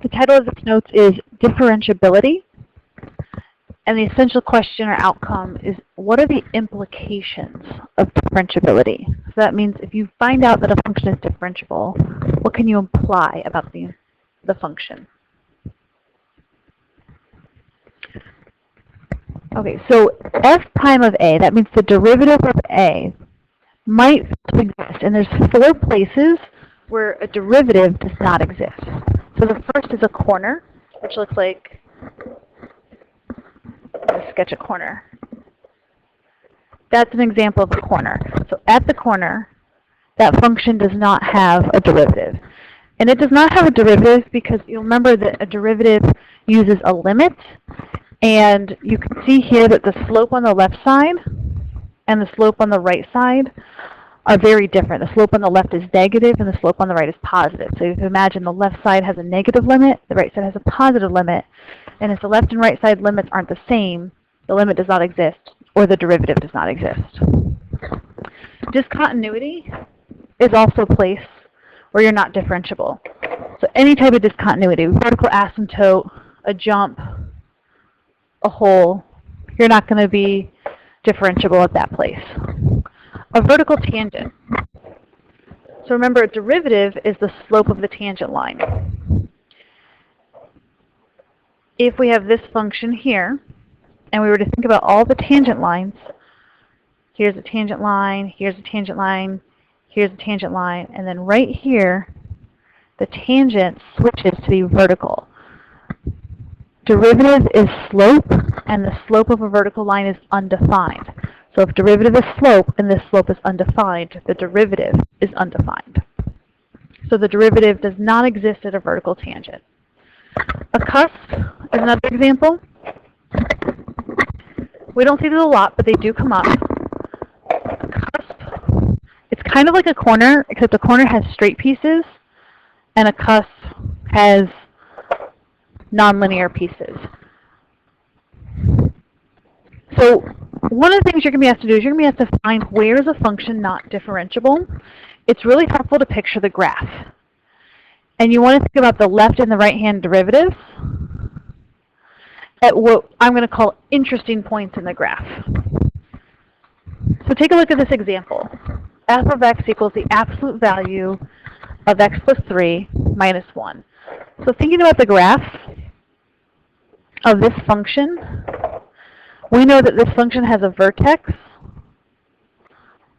The title of this notes is Differentiability, and the essential question or outcome is, what are the implications of differentiability? So that means if you find out that a function is differentiable, what can you imply about the function? Okay, so f prime of a, that means the derivative of a, might exist, and there's 4 places where a derivative does not exist. So the first is a corner, which looks like, let's sketch a corner. That's an example of a corner. So at the corner, that function does not have a derivative. And it does not have a derivative because you'll remember that a derivative uses a limit. And you can see here that the slope on the left side and the slope on the right side are very different. The slope on the left is negative and the slope on the right is positive. So you can imagine the left side has a negative limit, the right side has a positive limit. And if the left and right side limits aren't the same, the limit does not exist or the derivative does not exist. Discontinuity is also a place where you're not differentiable. So any type of discontinuity, vertical asymptote, a jump, a hole, you're not going to be differentiable at that place. A vertical tangent. So remember, a derivative is the slope of the tangent line. If we have this function here, and we were to think about all the tangent lines, here's a tangent line, here's a tangent line, here's a tangent line, and then right here, the tangent switches to be vertical. Derivative is slope, and the slope of a vertical line is undefined. So if derivative is slope, and this slope is undefined, the derivative is undefined. So the derivative does not exist at a vertical tangent. A cusp is another example. We don't see these a lot, but they do come up. A cusp, it's kind of like a corner, except a corner has straight pieces, and a cusp has nonlinear pieces. So one of the things you're going to be asked to do is you're going to be asked to find where is a function not differentiable. It's really helpful to picture the graph. And you want to think about the left and the right-hand derivatives at what I'm going to call interesting points in the graph. So take a look at this example. F of x equals the absolute value of x plus 3 minus 1. So thinking about the graph of this function, we know that this function has a vertex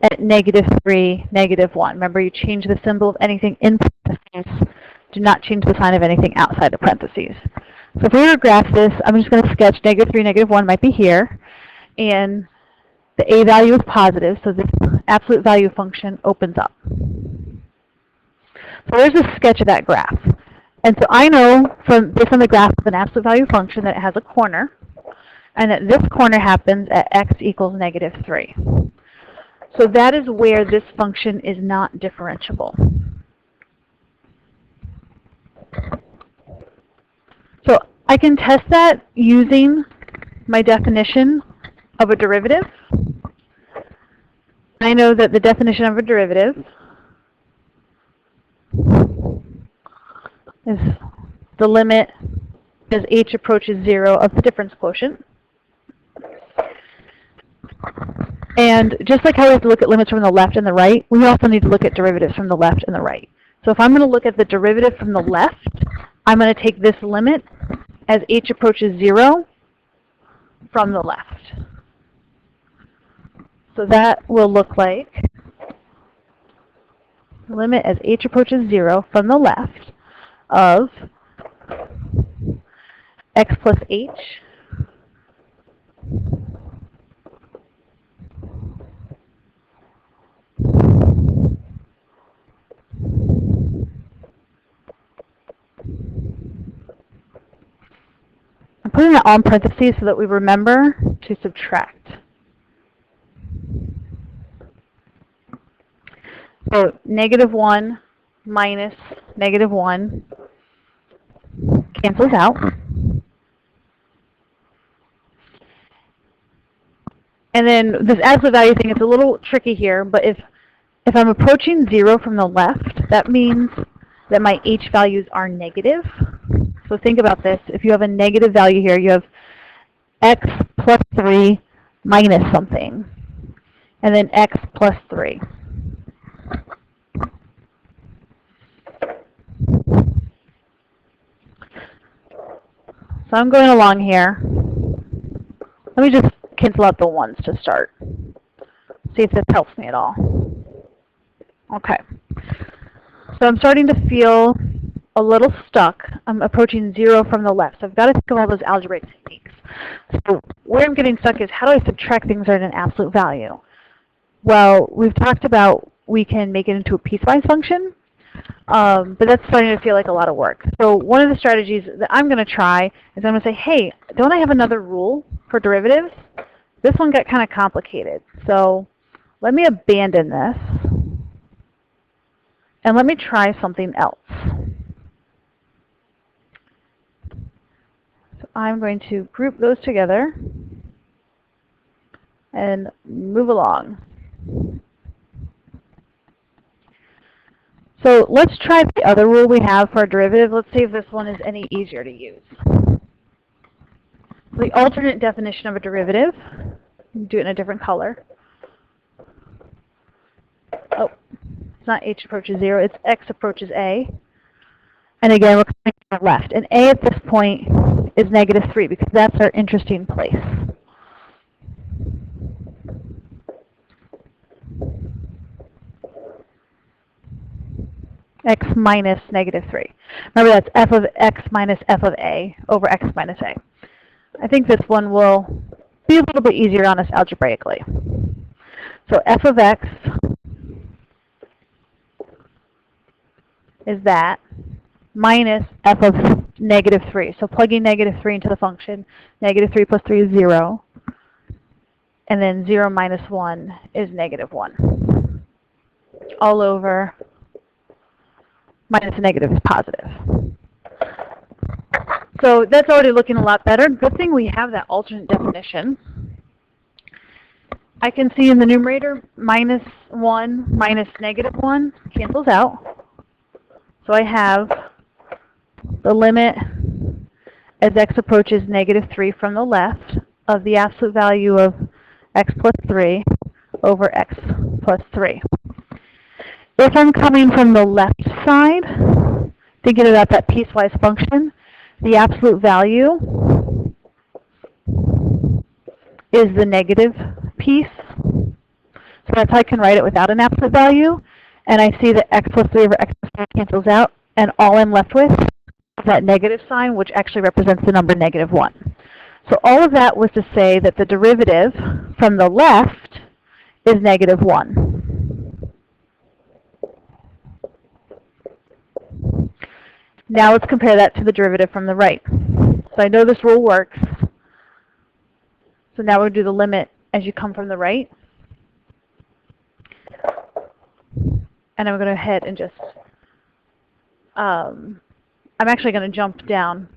at -3, -1. Remember, you change the symbol of anything in parentheses. Do not change the sign of anything outside of parentheses. So if we were to graph this, I'm just going to sketch -3, -1 might be here. And the a value is positive, so this absolute value function opens up. So there's a sketch of that graph. And so I know from based on the graph of an absolute value function that it has a corner, and that this corner happens at x equals -3. So that is where this function is not differentiable. So I can test that using my definition of a derivative. I know that the definition of a derivative is the limit as h approaches 0 of the difference quotient. And just like how we have to look at limits from the left and the right, we also need to look at derivatives from the left and the right. So if I'm going to look at the derivative from the left, I'm going to take this limit as h approaches 0 from the left. So that will look like limit as h approaches 0 from the left of x plus h I'm putting that on parentheses so that we remember to subtract. So -1 minus -1 cancels out. And then this absolute value thing, it's a little tricky here, but if I'm approaching 0 from the left, that means that my h values are negative. So think about this. If you have a negative value here, you have x plus 3 minus something, and then x plus 3. So I'm going along here. Let me just cancel out the 1s to start. See if this helps me at all. Okay. So I'm starting to feel a little stuck. I'm approaching 0 from the left. So I've got to think of all those algebraic techniques. So where I'm getting stuck is, how do I subtract things that are an absolute value? Well, we've talked about we can make it into a piecewise function, but that's starting to feel like a lot of work. So one of the strategies that I'm going to try is I'm going to say, hey, don't I have another rule for derivatives? This one got kind of complicated. So let me abandon this, and let me try something else. So I'm going to group those together and move along. So let's try the other rule we have for a derivative. Let's see if this one is any easier to use. The alternate definition of a derivative, do it in a different color. Oh, it's not h approaches 0, it's x approaches a. And again, we're coming to the left. And a at this point is -3 because that's our interesting place. X minus -3. Remember, that's f of x minus f of a over x minus a. I think this one will be a little bit easier on us algebraically. So f of x is that minus f of -3. So plugging -3 into the function, -3 plus 3 is 0. And then 0 minus 1 is -1. All over minus a negative is positive. So that's already looking a lot better. Good thing we have that alternate definition. I can see in the numerator -1 minus -1 cancels out. So I have the limit as x approaches -3 from the left of the absolute value of x plus 3 over x plus 3. If I'm coming from the left side, thinking about that piecewise function, the absolute value is the negative piece. So that's how I can write it without an absolute value. And I see that x plus 3 over x plus 3 cancels out, and all I'm left with is that negative sign, which actually represents the number -1. So all of that was to say that the derivative from the left is -1. Now let's compare that to the derivative from the right. So I know this rule works. So now we'll do the limit as you come from the right. And I'm going to go ahead and just, I'm actually going to jump down.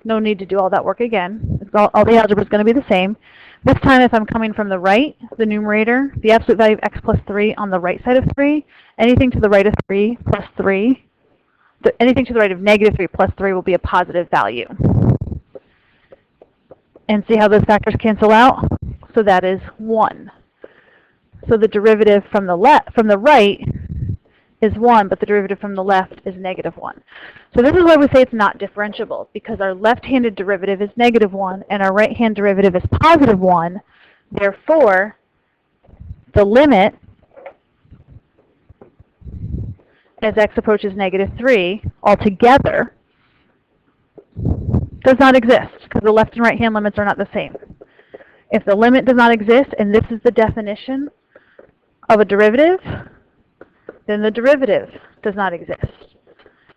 No need to do all that work again. All the algebra is going to be the same. This time, if I'm coming from the right, the numerator, the absolute value of x plus 3 on the right side of 3, anything to the right of 3 plus 3, anything to the right of -3 plus 3 will be a positive value. And see how those factors cancel out? So that is 1. So the derivative from the right is 1, but the derivative from the left is -1. So this is why we say it's not differentiable, because our left-handed derivative is -1 and our right-hand derivative is +1. Therefore, the limit as x approaches -3 altogether does not exist, because the left and right-hand limits are not the same. If the limit does not exist, and this is the definition of a derivative, then the derivative does not exist.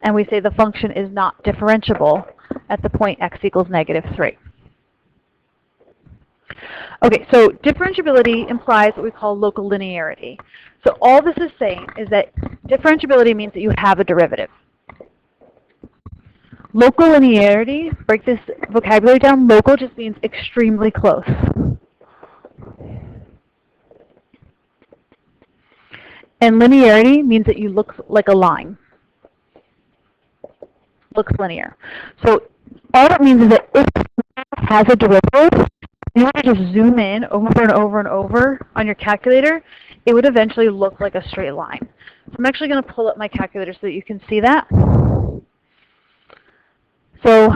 And we say the function is not differentiable at the point x equals -3. Okay, so differentiability implies what we call local linearity. So all this is saying is that differentiability means that you have a derivative. Local linearity, break this vocabulary down, local just means extremely close. And linearity means that you look like a line. looks linear. So all that means is that if it has a derivative, you want to just zoom in over and over and over on your calculator, it would eventually look like a straight line. So I'm actually going to pull up my calculator so that you can see that. So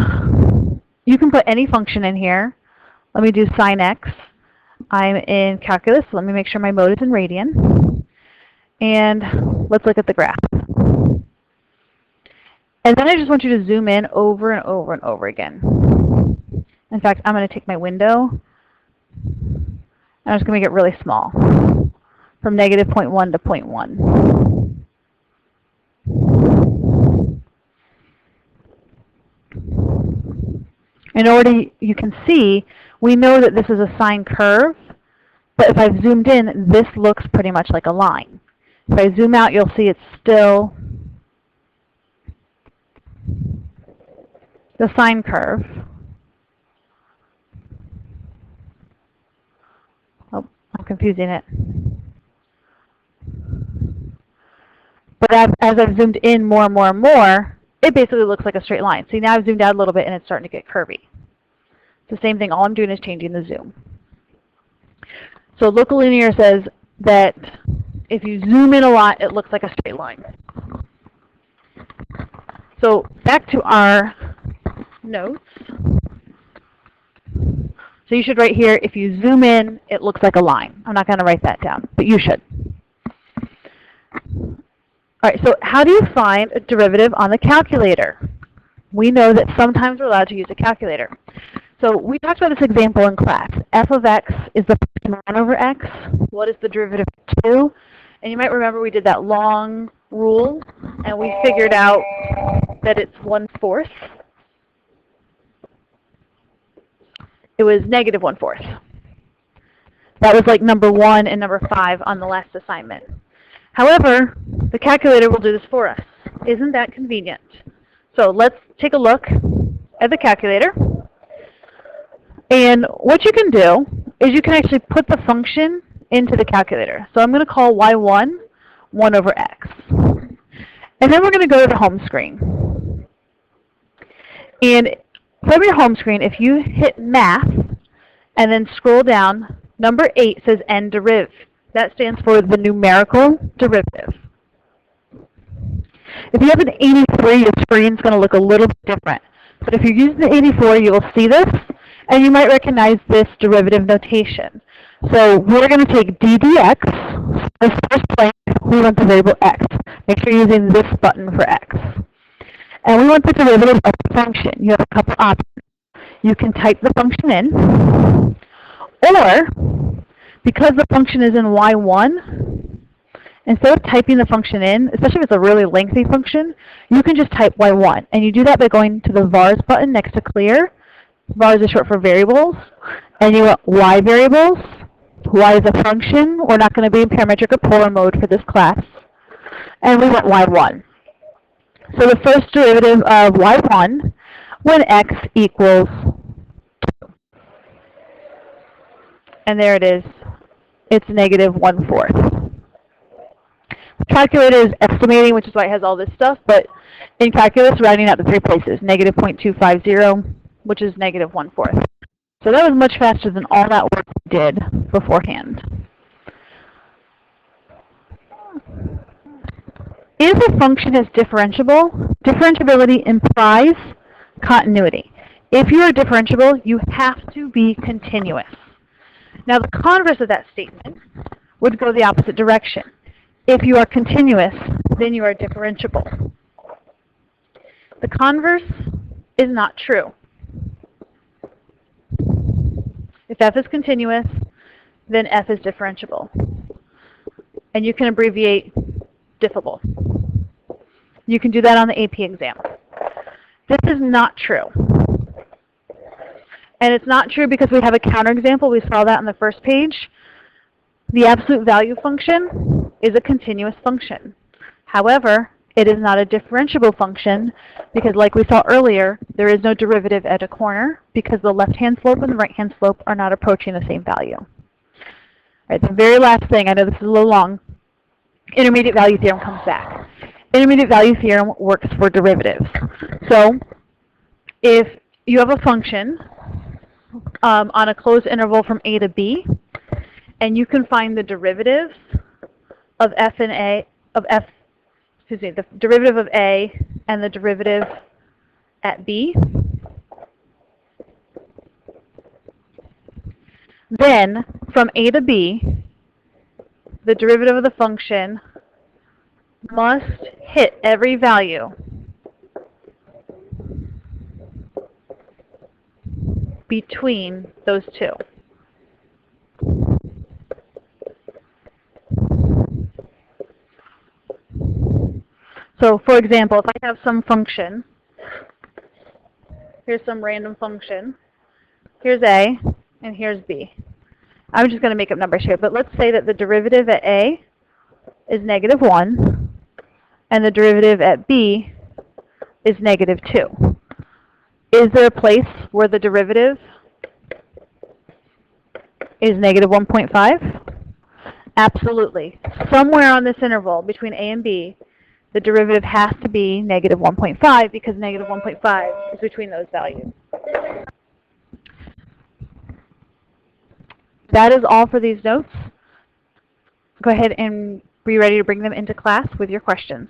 you can put any function in here. Let me do sine x. I'm in calculus, so let me make sure my mode is in radian. And let's look at the graph. And then I just want you to zoom in over and over and over again. In fact, I'm going to take my window, and I'm just going to make it really small, from negative 0.1 to 0.1. And already you can see, we know that this is a sine curve, but if I've zoomed in, this looks pretty much like a line. If I zoom out, you'll see it's still the sine curve. Oh, I'm confusing it. But as I've zoomed in more and more and more, it basically looks like a straight line. See, now I've zoomed out a little bit and it's starting to get curvy. It's the same thing. All I'm doing is changing the zoom. So local linear says that if you zoom in a lot, it looks like a straight line. So back to our notes. So you should write here, if you zoom in, it looks like a line. I'm not going to write that down, but you should. All right, so how do you find a derivative on the calculator? We know that sometimes we're allowed to use a calculator. So we talked about this example in class. F of x is the function 1 over x. What is the derivative of 2? And you might remember we did that long rule, and we figured out that it's 1/4. It was negative 1/4. That was like number 1 and number 5 on the last assignment. However, the calculator will do this for us. Isn't that convenient? So let's take a look at the calculator. And what you can do is you can actually put the function into the calculator. So I'm going to call y1 1 over x. And then we're going to go to the home screen. And from your home screen, if you hit math and then scroll down, number 8 says n-deriv. That stands for the numerical derivative. If you have an 83, your screen's going to look a little bit different. But if you're using the 84, you will see this, and you might recognize this derivative notation. So we're going to take d dx. This first place, we want the variable x. Make sure you're using this button for x. And we want the derivative of the function. You have a couple options. You can type the function in, or because the function is in y1, instead of typing the function in, especially if it's a really lengthy function, you can just type y1. And you do that by going to the vars button next to clear. Vars is short for variables. And you want y variables. Y is a function. We're not going to be in parametric or polar mode for this class. And we want y1. So the first derivative of y1 when x equals 2. And there it is. It's negative 1/4. The calculator is estimating, which is why it has all this stuff, but in calculus, rounding out to 3 places, negative 0.250, which is negative 1/4. So that was much faster than all that work we did beforehand. If a function is differentiable, differentiability implies continuity. If you are differentiable, you have to be continuous. Now, the converse of that statement would go the opposite direction. If you are continuous, then you are differentiable. The converse is not true. If f is continuous, then f is differentiable. And you can abbreviate diffable. You can do that on the AP exam. This is not true. And it's not true because we have a counterexample. We saw that on the first page. The absolute value function is a continuous function. However, it is not a differentiable function because, like we saw earlier, there is no derivative at a corner because the left-hand slope and the right-hand slope are not approaching the same value. All right, the very last thing, I know this is a little long, intermediate value theorem comes back. intermediate value theorem works for derivatives. So if you have a function on a closed interval from a to b, and you can find the derivatives of f and a of f, excuse me, the derivative of a and the derivative at b, then from a to b, the derivative of the function must hit every value between those two. So for example, if I have some function, here's some random function, here's a, and here's b. I'm just going to make up numbers here, but let's say that the derivative at a is -1, and the derivative at b is -2. Is there a place where the derivative is -1.5? Absolutely. Somewhere on this interval between a and b, the derivative has to be -1.5 because -1.5 is between those values. That is all for these notes. Go ahead and be ready to bring them into class with your questions.